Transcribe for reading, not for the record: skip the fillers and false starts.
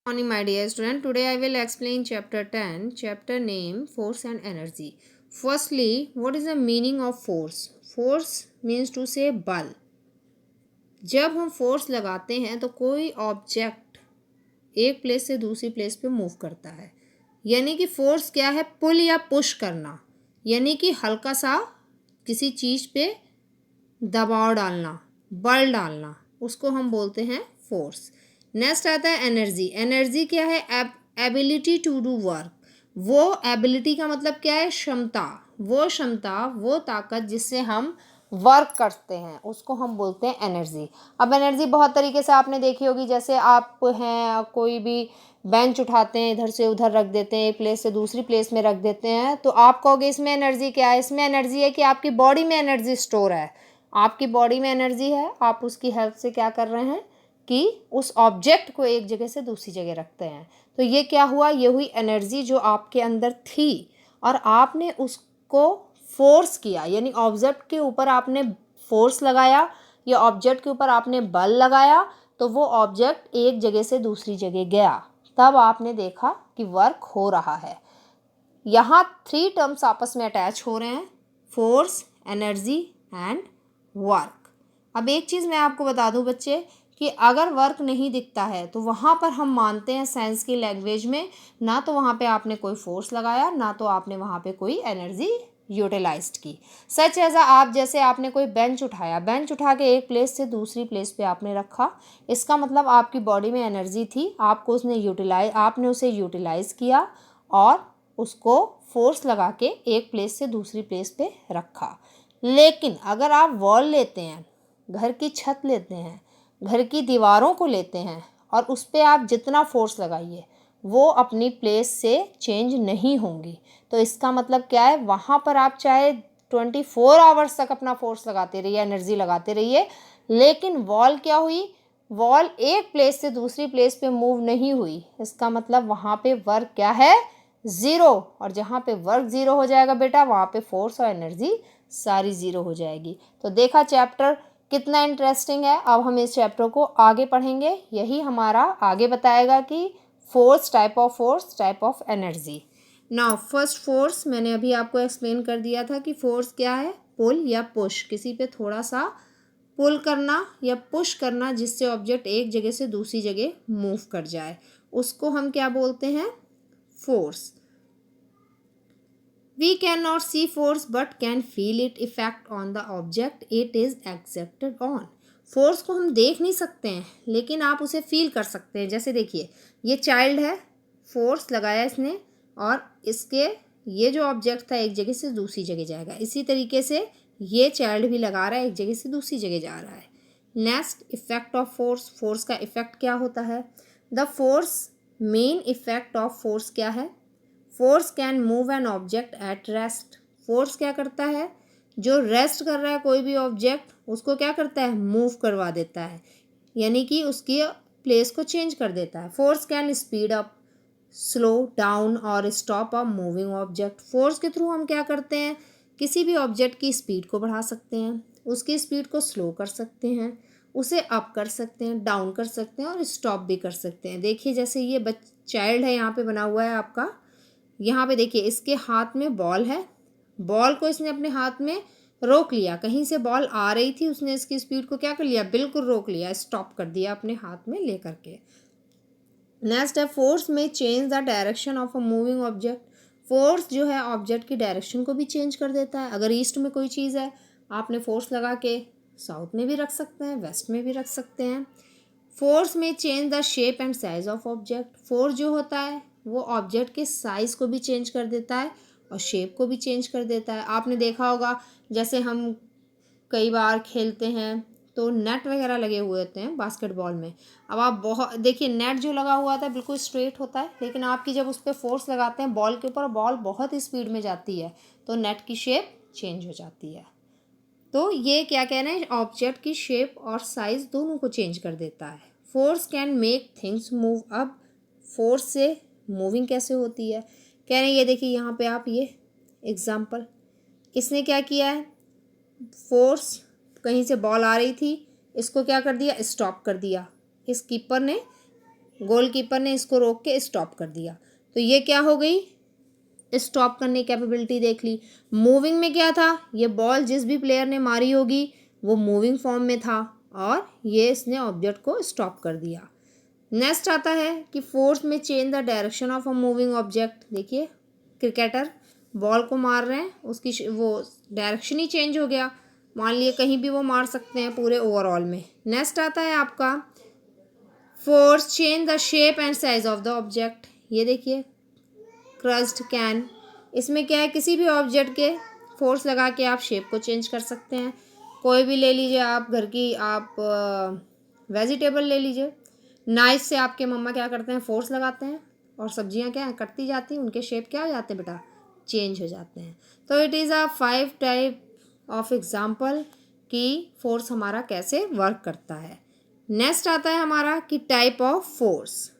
Morning, my dear student. Today I will explain chapter 10, chapter name force and energy. Firstly, what is the meaning of force? Force means to say बल. जब हम force लगाते हैं तो कोई object एक place से दूसरी प्लेस पे मूव करता है, यानी कि फोर्स क्या है? पुल या पुश करना, यानी कि हल्का सा किसी चीज़ पे दबाव डालना, बल डालना, उसको हम बोलते हैं फोर्स. नेक्स्ट आता है एनर्जी. एनर्जी क्या है? Ability to do work. वो एबिलिटी का मतलब क्या है? क्षमता. वो क्षमता, वो ताकत जिससे हम वर्क करते हैं, उसको हम बोलते हैं एनर्जी. अब एनर्जी बहुत तरीके से आपने देखी होगी. जैसे आप हैं, कोई भी बेंच उठाते हैं, इधर से उधर रख देते हैं, एक प्लेस से दूसरी प्लेस में रख देते हैं, तो आप कहोगे इसमें एनर्जी क्या है? इसमें एनर्जी है कि आपकी बॉडी में एनर्जी स्टोर है. आपकी बॉडी में एनर्जी है, आप उसकी हेल्प से क्या कर रहे हैं कि उस ऑब्जेक्ट को एक जगह से दूसरी जगह रखते हैं. तो ये क्या हुआ? ये हुई एनर्जी जो आपके अंदर थी और आपने उसको फोर्स किया, यानी ऑब्जेक्ट के ऊपर आपने फोर्स लगाया या ऑब्जेक्ट के ऊपर आपने बल लगाया, तो वो ऑब्जेक्ट एक जगह से दूसरी जगह गया. तब आपने देखा कि वर्क हो रहा है. यहाँ 3 टर्म्स आपस में अटैच हो रहे हैं: फोर्स, एनर्जी एंड वर्क. अब एक चीज़ मैं आपको बता दूं बच्चे, कि अगर वर्क नहीं दिखता है तो वहाँ पर हम मानते हैं साइंस की लैंग्वेज में, ना तो वहाँ पे आपने कोई फोर्स लगाया, ना तो आपने वहाँ पे कोई एनर्जी यूटिलाइज्ड की. सच एज आप जैसे आपने कोई बेंच उठाया, बेंच उठा के एक प्लेस से दूसरी प्लेस पे आपने रखा, इसका मतलब आपकी बॉडी में एनर्जी थी, आपने उसे यूटिलाइज किया और उसको फोर्स लगा के एक प्लेस से दूसरी प्लेस पे रखा. लेकिन अगर आप वॉल लेते हैं, घर की छत लेते हैं, घर की दीवारों को लेते हैं और उस पर आप जितना फोर्स लगाइए वो अपनी प्लेस से चेंज नहीं होंगी. तो इसका मतलब क्या है? वहाँ पर आप चाहे 24 आवर्स तक अपना फोर्स लगाते रहिए, एनर्जी लगाते रहिए, लेकिन वॉल क्या हुई? वॉल एक प्लेस से दूसरी प्लेस पे मूव नहीं हुई. इसका मतलब वहाँ पे वर्क क्या है? ज़ीरो. और जहाँ पे वर्क ज़ीरो हो जाएगा बेटा, वहाँ पे फोर्स और एनर्जी सारी ज़ीरो हो जाएगी. तो देखा चैप्टर कितना इंटरेस्टिंग है. अब हम इस चैप्टर को आगे पढ़ेंगे, यही हमारा आगे बताएगा कि force, type of energy. Now first force मैंने अभी आपको एक्सप्लेन कर दिया था कि फोर्स क्या है? पुल या पुश, किसी पे थोड़ा सा पुल करना या पुश करना जिससे ऑब्जेक्ट एक जगह से दूसरी जगह मूव कर जाए, उसको हम क्या बोलते हैं? Force. We cannot see force but can feel it effect on the object it is exerted on. Force को हम देख नहीं सकते हैं, लेकिन आप उसे फील कर सकते हैं. जैसे देखिए, ये चाइल्ड है, फोर्स लगाया इसने और इसके ये जो ऑब्जेक्ट था एक जगह से दूसरी जगह जाएगा. इसी तरीके से ये चाइल्ड भी लगा रहा है, एक जगह से दूसरी जगह जा रहा है. Next, effect of force. Force का इफेक्ट क्या होता है? The force, main effect of force क्या है? Force can move an object at rest. Force क्या करता है? जो रेस्ट कर रहा है कोई भी ऑब्जेक्ट, उसको क्या करता है? मूव करवा देता है, यानी कि उसकी प्लेस को चेंज कर देता है. Force can speed up, slow down और stop a moving object. Force के थ्रू हम क्या करते हैं? किसी भी ऑब्जेक्ट की स्पीड को बढ़ा सकते हैं, उसकी स्पीड को स्लो कर सकते हैं, उसे अप कर सकते हैं, डाउन कर सकते हैं और स्टॉप भी कर सकते हैं. देखिए, जैसे ये चाइल्ड है, यहाँ पे बना हुआ है आपका. यहाँ पे देखिए, इसके हाथ में बॉल है, बॉल को इसने अपने हाथ में रोक लिया. कहीं से बॉल आ रही थी, उसने इसकी स्पीड को क्या कर लिया? बिल्कुल रोक लिया, स्टॉप कर दिया अपने हाथ में लेकर के. नेक्स्ट है, फोर्स में change the direction of a moving object. Force जो है ऑब्जेक्ट की डायरेक्शन को भी चेंज कर देता है. अगर ईस्ट में कोई चीज़ है, आपने फोर्स लगा के साउथ में भी रख सकते हैं, वेस्ट में भी रख सकते हैं. फोर्स में change the shape and size of object. Force जो होता है वो ऑब्जेक्ट के साइज़ को भी चेंज कर देता है और शेप को भी चेंज कर देता है. आपने देखा होगा, जैसे हम कई बार खेलते हैं तो नेट वगैरह लगे हुए होते हैं बास्केटबॉल में. अब आप बहुत देखिए, नेट जो लगा हुआ था बिल्कुल स्ट्रेट होता है, लेकिन आपकी जब उस पर फोर्स लगाते हैं बॉल के ऊपर, बॉल बहुत स्पीड में जाती है, तो नेट की शेप चेंज हो जाती है. तो ये क्या कह रहे हैं? ऑब्जेक्ट की शेप और साइज दोनों को चेंज कर देता है. Force can make things move. अब फोर्स से मूविंग कैसे होती है? कह रहे हैं, ये देखिए यहाँ पे आप ये एग्जाम्पल, इसने क्या किया है? फोर्स, कहीं से बॉल आ रही थी, इसको क्या कर दिया? स्टॉप कर दिया. इस कीपर ने गोलकीपर ने इसको रोक के स्टॉप कर दिया, तो ये क्या हो गई, स्टॉप करने की कैपेबिलिटी देख ली। मूविंग में क्या था, ये बॉल जिस भी प्लेयर ने मारी होगी वो मूविंग फॉर्म में था और ये इसने ऑब्जेक्ट को स्टॉप कर दिया। नेक्स्ट आता है कि फोर्स में change the direction of a moving object. देखिए क्रिकेटर बॉल को मार रहे हैं, उसकी वो डायरेक्शन ही चेंज हो गया, मान लिए कहीं भी वो मार सकते हैं पूरे ओवरऑल में। नेक्स्ट आता है आपका force change the shape and size of the object. ये देखिए क्रस्ड कैन, इसमें क्या है, किसी भी ऑब्जेक्ट के फोर्स लगा के आप शेप को चेंज कर सकते हैं। कोई भी ले लीजिए आप, घर की आप वेजिटेबल ले लीजिए, नाइफ से आपके मम्मा क्या करते हैं, फोर्स लगाते हैं और सब्जियां क्या कटती जाती हैं, उनके शेप क्या हो जाते हैं बेटा, चेंज हो जाते हैं। तो it is a 5 type of example कि फोर्स हमारा कैसे वर्क करता है। नेक्स्ट आता है हमारा कि टाइप ऑफ फोर्स।